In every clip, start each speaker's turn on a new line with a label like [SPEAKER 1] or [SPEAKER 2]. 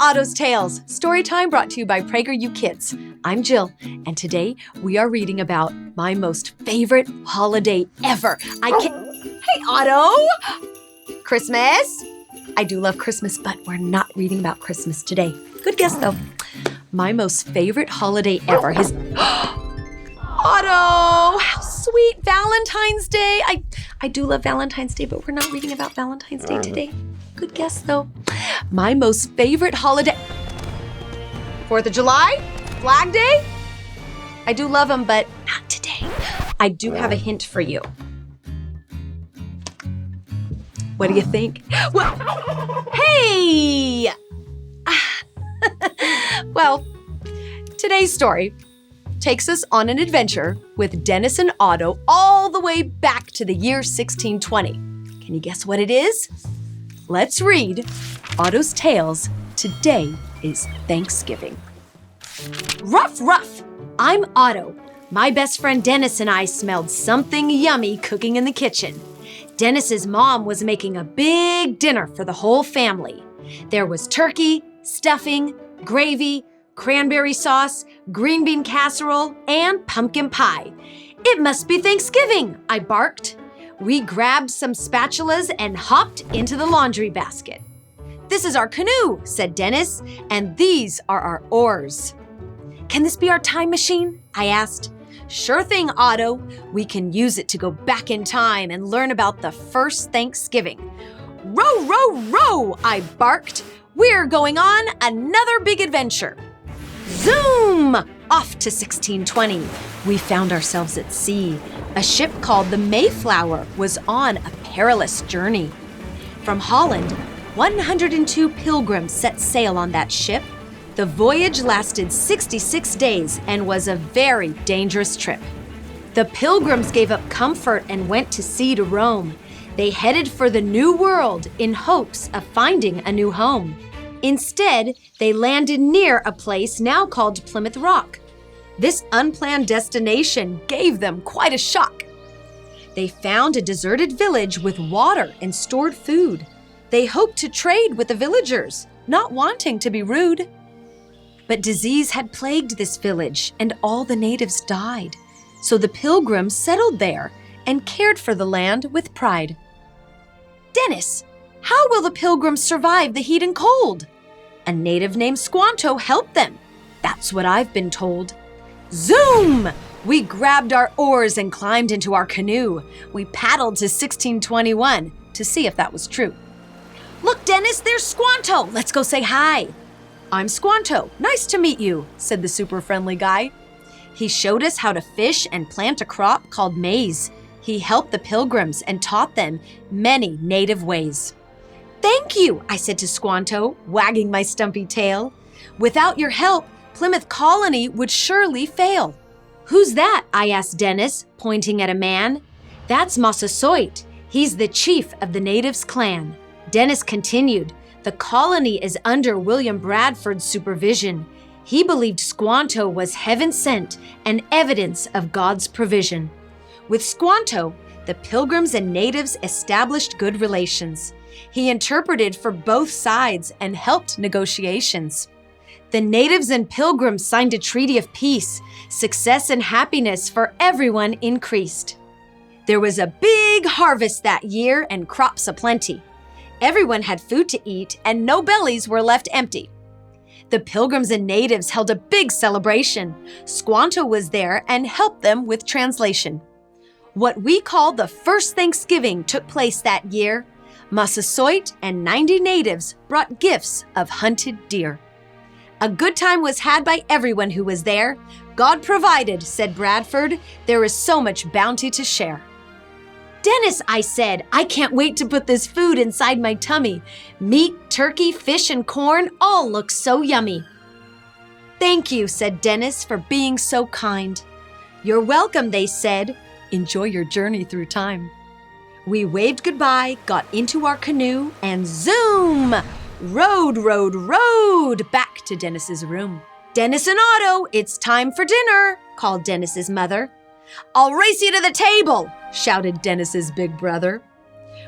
[SPEAKER 1] Ottos Tales, Storytime brought to you by PragerU Kids. I'm Jill, and today we are reading about my most favorite holiday ever. Hey, Otto! Christmas? I do love Christmas, but we're not reading about Christmas today. Good guess, though. My most favorite holiday ever is... Otto! How sweet! Valentine's Day! I do love Valentine's Day, but we're not reading about Valentine's Day today. Good guess, though. My most favorite holiday... 4th of July? Flag Day? I do love them, but not today. I do have a hint for you. What do you think? Well, hey! Well, today's story takes us on an adventure with Dennis and Otto all the way back to the year 1620. Can you guess what it is? Let's read Otto's Tales. Today is Thanksgiving. Ruff, ruff! I'm Otto. My best friend Dennis and I smelled something yummy cooking in the kitchen. Dennis's mom was making a big dinner for the whole family. There was turkey, stuffing, gravy, cranberry sauce, green bean casserole, and pumpkin pie. It must be Thanksgiving, I barked. We grabbed some spatulas and hopped into the laundry basket. This is our canoe, said Dennis, and these are our oars. Can this be our time machine? I asked. Sure thing, Otto. We can use it to go back in time and learn about the first Thanksgiving. Row, row, row, I barked. We're going on another big adventure. Zoom! Off to 1620. We found ourselves at sea. A ship called the Mayflower was on a perilous journey. From Holland, 102 pilgrims set sail on that ship. The voyage lasted 66 days and was a very dangerous trip. The pilgrims gave up comfort and went to sea to roam. They headed for the New World in hopes of finding a new home. Instead, they landed near a place now called Plymouth Rock. This unplanned destination gave them quite a shock. They found a deserted village with water and stored food. They hoped to trade with the villagers, not wanting to be rude. But disease had plagued this village, and all the natives died. So the pilgrims settled there and cared for the land with pride. Dennis, how will the pilgrims survive the heat and cold? A native named Squanto helped them. That's what I've been told. Zoom! We grabbed our oars and climbed into our canoe. We paddled to 1621 to see if that was true. Look, Dennis, there's Squanto. Let's go say hi. I'm Squanto. Nice to meet you, said the super friendly guy. He showed us how to fish and plant a crop called maize. He helped the pilgrims and taught them many native ways. Thank you, I said to Squanto, wagging my stumpy tail. Without your help, Plymouth Colony would surely fail. Who's that? I asked Dennis, pointing at a man. That's Massasoit. He's the chief of the natives' clan. Dennis continued. The colony is under William Bradford's supervision. He believed Squanto was heaven sent and evidence of God's provision. With Squanto, the pilgrims and natives established good relations. He interpreted for both sides and helped negotiations. The natives and pilgrims signed a treaty of peace. Success and happiness for everyone increased. There was a big harvest that year and crops aplenty. Everyone had food to eat and no bellies were left empty. The pilgrims and natives held a big celebration. Squanto was there and helped them with translation. What we call the first Thanksgiving took place that year. Massasoit and 90 natives brought gifts of hunted deer. A good time was had by everyone who was there. God provided, said Bradford. There is so much bounty to share. Dennis, I said, I can't wait to put this food inside my tummy. Meat, turkey, fish, and corn all look so yummy. Thank you, said Dennis, for being so kind. You're welcome, they said. Enjoy your journey through time. We waved goodbye, got into our canoe, and zoom! Rowed, rowed, rowed back to Dennis's room. Dennis and Otto, it's time for dinner, called Dennis's mother. I'll race you to the table, shouted Dennis's big brother.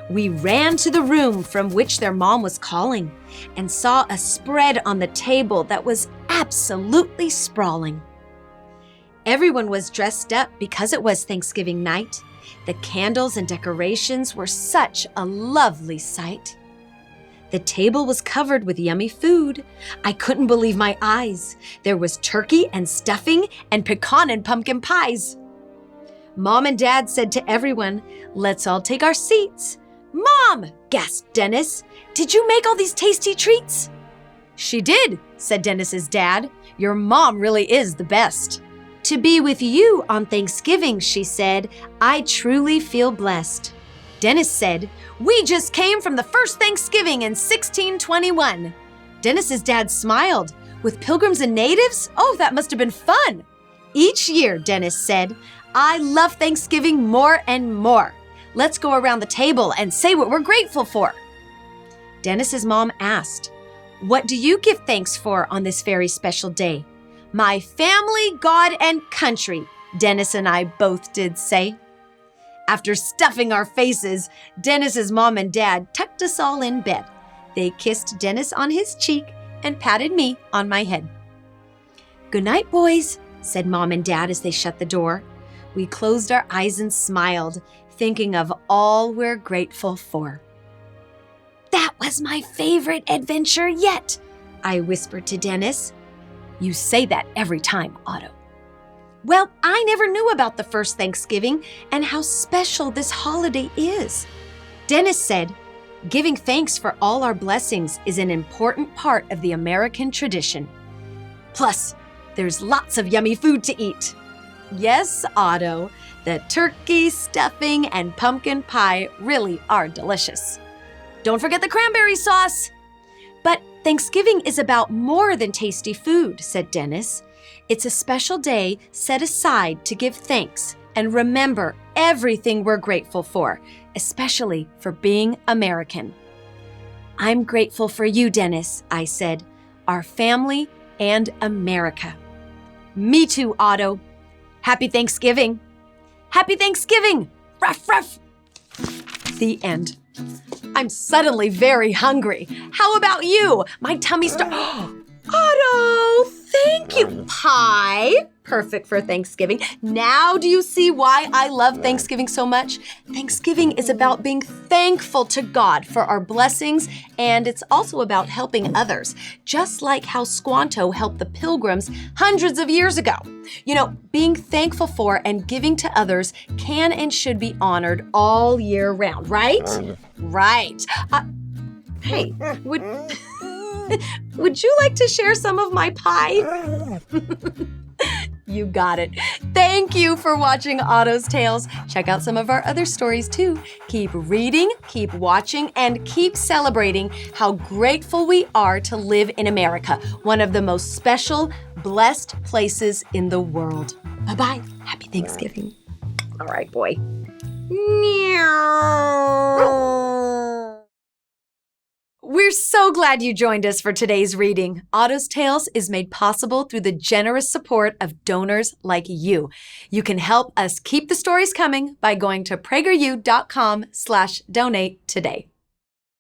[SPEAKER 1] We ran to the room from which their mom was calling and saw a spread on the table that was absolutely sprawling. Everyone was dressed up because it was Thanksgiving night. The candles and decorations were such a lovely sight. The table was covered with yummy food. I couldn't believe my eyes. There was turkey and stuffing and pecan and pumpkin pies. Mom and Dad said to everyone, "Let's all take our seats." "Mom," gasped Dennis, "did you make all these tasty treats?" "She did," said Dennis's dad. "Your mom really is the best." "To be with you on Thanksgiving," she said, "I truly feel blessed." Dennis said, "We just came from the first Thanksgiving in 1621. Dennis's dad smiled. "With pilgrims and natives? Oh, that must have been fun." "Each year," Dennis said, "I love Thanksgiving more and more. Let's go around the table and say what we're grateful for." Dennis's mom asked, "What do you give thanks for on this very special day?" "My family, God, and country," Dennis and I both did say. After stuffing our faces, Dennis's mom and dad tucked us all in bed. They kissed Dennis on his cheek and patted me on my head. "Good night, boys," said Mom and Dad as they shut the door. We closed our eyes and smiled, thinking of all we're grateful for. "That was my favorite adventure yet," I whispered to Dennis. "You say that every time, Otto." "Well, I never knew about the first Thanksgiving and how special this holiday is." Dennis said, "Giving thanks for all our blessings is an important part of the American tradition. Plus, there's lots of yummy food to eat." "Yes, Otto, the turkey, stuffing, and pumpkin pie really are delicious. Don't forget the cranberry sauce." "But Thanksgiving is about more than tasty food," said Dennis. "It's a special day set aside to give thanks and remember everything we're grateful for, especially for being American." "I'm grateful for you, Dennis," I said, "our family and America." "Me too, Otto. Happy Thanksgiving." "Happy Thanksgiving! Ruff, ruff." The end. I'm suddenly very hungry. How about you? My tummy's Otto, thank you. Pie, perfect for Thanksgiving. Now do you see why I love Thanksgiving so much? Thanksgiving is about being thankful to God for our blessings, and it's also about helping others, just like how Squanto helped the Pilgrims hundreds of years ago. You know, being thankful for and giving to others can and should be honored all year round, right? Right. Hey, would you like to share some of my pie? You got it. Thank you for watching Ottos Tales. Check out some of our other stories too. Keep reading, keep watching, and keep celebrating how grateful we are to live in America, one of the most special, blessed places in the world. Bye-bye. Happy Thanksgiving. All right, boy. We're so glad you joined us for today's reading. Ottos Tales is made possible through the generous support of donors like you. You can help us keep the stories coming by going to PragerU.com/donate today.